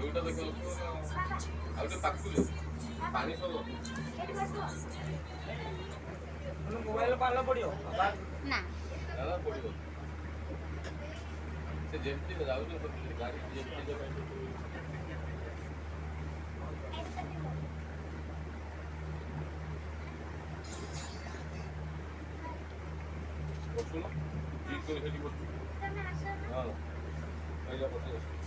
ওইটা দেখো আর ওটা পাকুলে পানি সব মোবাইল পালা পড়িও না দাদা পড়িব সে যেমতি যাଉଛି গাড়ি যেমতি যাবে বসুন ঠিক করে হেঁটে বসুন হ্যাঁ এই যা বসে বসে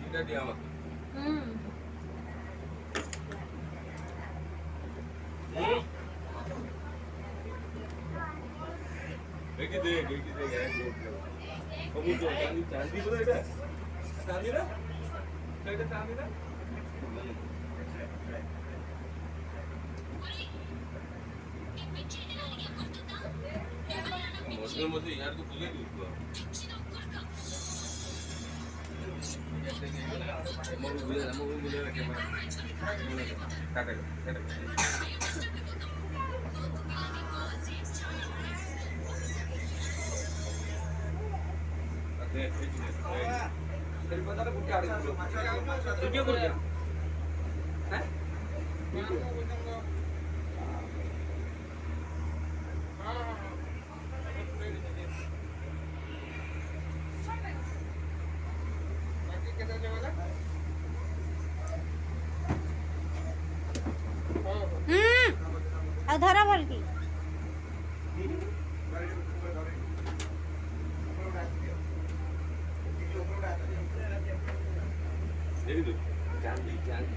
এটা দিয়ে আমাকে देखिए कबूल तो चांदी बोलो এটা चांदी না এটা चांदी না मुझे यार तो भूल गई उसको मैं भूल रखे मैं काटेगा वीडियो कर दिया हैं ଆଉ ଧର ଭଲ କି चांदी